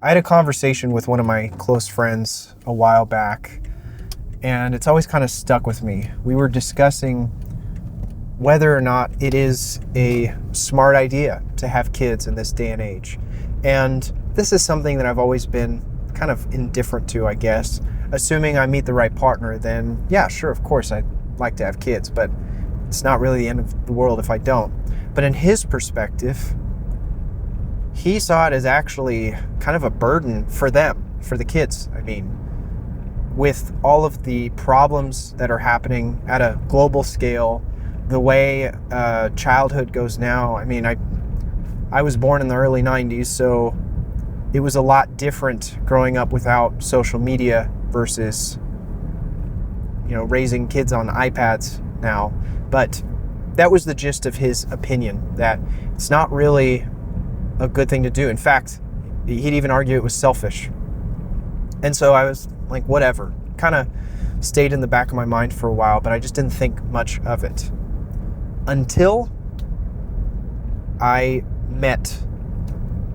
I had a conversation with one of my close friends a while back, and it's always kind of stuck with me. We were discussing whether or not it is a smart idea to have kids in this day and age. And this is something that I've always been kind of indifferent to, I guess. Assuming I meet the right partner, then yeah, sure, of course I'd like to have kids, but it's not really the end of the world if I don't. But in his perspective, he saw it as actually kind of a burden for them, for the kids. I mean, with all of the problems that are happening at a global scale, the way childhood goes now, I mean, I was born in the early 90s, so it was a lot different growing up without social media versus, raising kids on iPads now. But that was the gist of his opinion, that it's not really a good thing to do. In fact, he'd even argue it was selfish. And so I was like, whatever. Kind of stayed in the back of my mind for a while, but I just didn't think much of it. Until I met,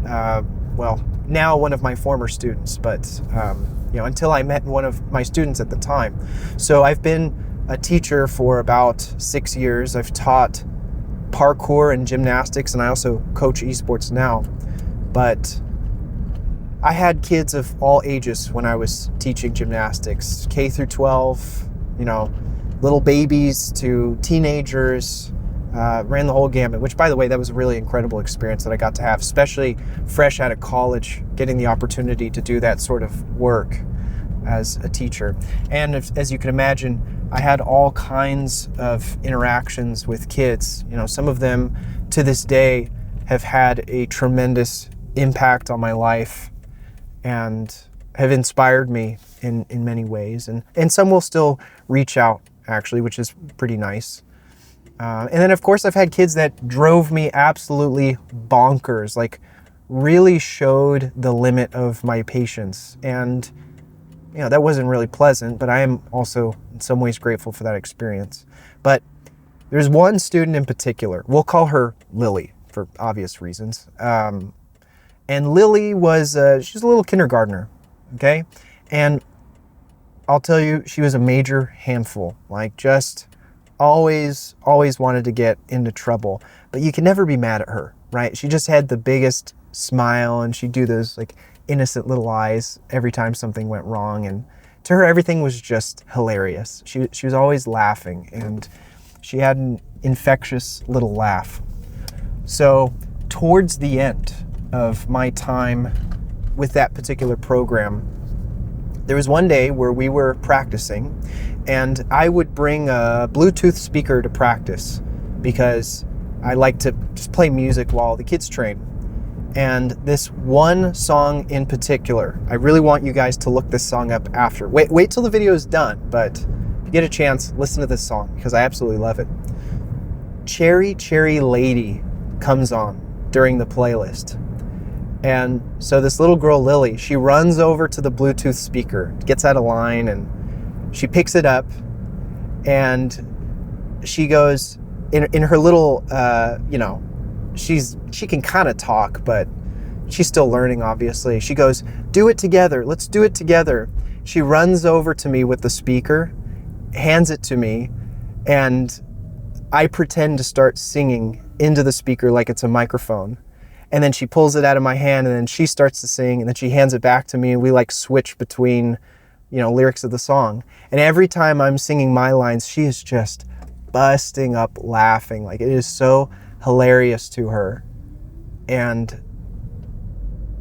now one of my former students, but until I met one of my students at the time. So I've been a teacher for about 6 years. I've taught parkour and gymnastics, and I also coach esports now. But I had kids of all ages when I was teaching gymnastics, K through 12, little babies to teenagers, ran the whole gamut, which, by the way, that was a really incredible experience that I got to have, especially fresh out of college, getting the opportunity to do that sort of work as a teacher. And as you can imagine, I had all kinds of interactions with kids. Some of them to this day have had a tremendous impact on my life and have inspired me in many ways. And some will still reach out, actually, which is pretty nice. And then, of course, I've had kids that drove me absolutely bonkers, like really showed the limit of my patience. And that wasn't really pleasant, but I am also in some ways grateful for that experience. But there's one student in particular. We'll call her Lily for obvious reasons. And Lily she's a little kindergartner, okay? And I'll tell you, she was a major handful, like just always wanted to get into trouble. But you can never be mad at her, right? She just had the biggest smile, and she'd do those like innocent little eyes every time something went wrong, and to her everything was just hilarious. She was always laughing, and she had an infectious little laugh. So towards the end of my time with that particular program, there was one day where we were practicing, and I would bring a Bluetooth speaker to practice because I like to just play music while the kids train. And this one song in particular, I really want you guys to look this song up after. Wait till the video is done, but if you get a chance, listen to this song because I absolutely love it. Cheri Cheri Lady comes on during the playlist. And so this little girl, Lily, she runs over to the Bluetooth speaker, gets out of line, and she picks it up, and she goes, in her little, she can kind of talk, but she's still learning, obviously. She goes, "Do it together. Let's do it together." She runs over to me with the speaker, hands it to me, and I pretend to start singing into the speaker like it's a microphone. And then she pulls it out of my hand, and then she starts to sing, and then she hands it back to me, and we like switch between, lyrics of the song. And every time I'm singing my lines, she is just busting up laughing. Like, it is so hilarious to her. And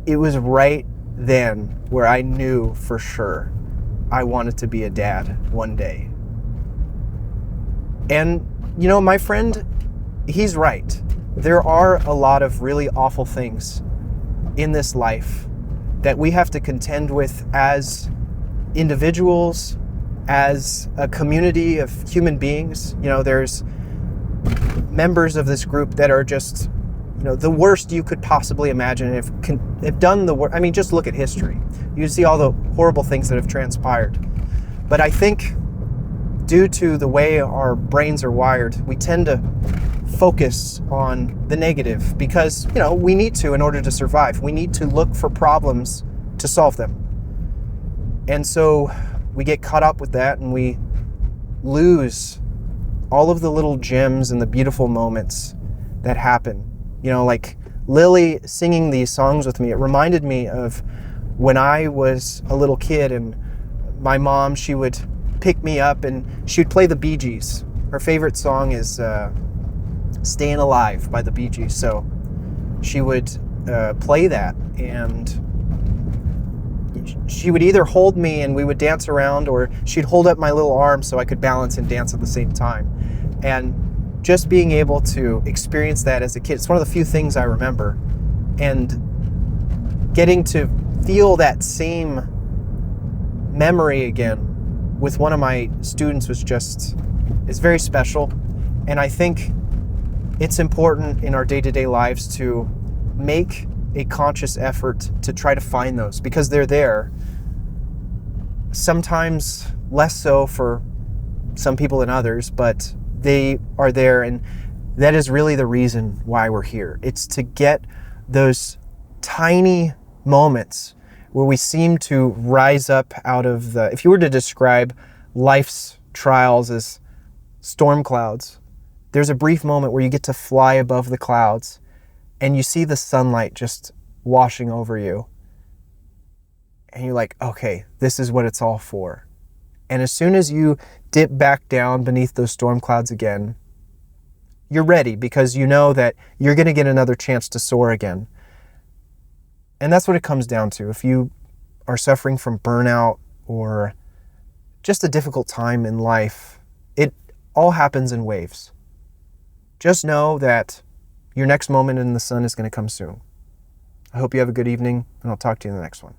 it was right then where I knew for sure I wanted to be a dad one day. And, my friend, he's right. There are a lot of really awful things in this life that we have to contend with as individuals, as a community of human beings. There's members of this group that are just, the worst you could possibly imagine, have done the worst. I mean, just look at history. You see all the horrible things that have transpired. But I think due to the way our brains are wired, we tend to focus on the negative because, we need to in order to survive. We need to look for problems to solve them. And so we get caught up with that and we lose all of the little gems and the beautiful moments that happen. You know, like Lily singing these songs with me, it reminded me of when I was a little kid and my mom, she would pick me up and she would play the Bee Gees. Her favorite song is Staying Alive by the Bee Gees. So she would play that, and she would either hold me and we would dance around, or she'd hold up my little arm so I could balance and dance at the same time. And just being able to experience that as a kid, it's one of the few things I remember. And getting to feel that same memory again with one of my students is very special. And I think it's important in our day-to-day lives to make a conscious effort to try to find those, because they're there. Sometimes less so for some people than others, but they are there, and that is really the reason why we're here. It's to get those tiny moments where we seem to rise up out of if you were to describe life's trials as storm clouds, there's a brief moment where you get to fly above the clouds and you see the sunlight just washing over you. And you're like, okay, this is what it's all for. And as soon as you dip back down beneath those storm clouds again, you're ready, because you know that you're going to get another chance to soar again. And that's what it comes down to. If you are suffering from burnout or just a difficult time in life, it all happens in waves. Just know that your next moment in the sun is going to come soon. I hope you have a good evening, and I'll talk to you in the next one.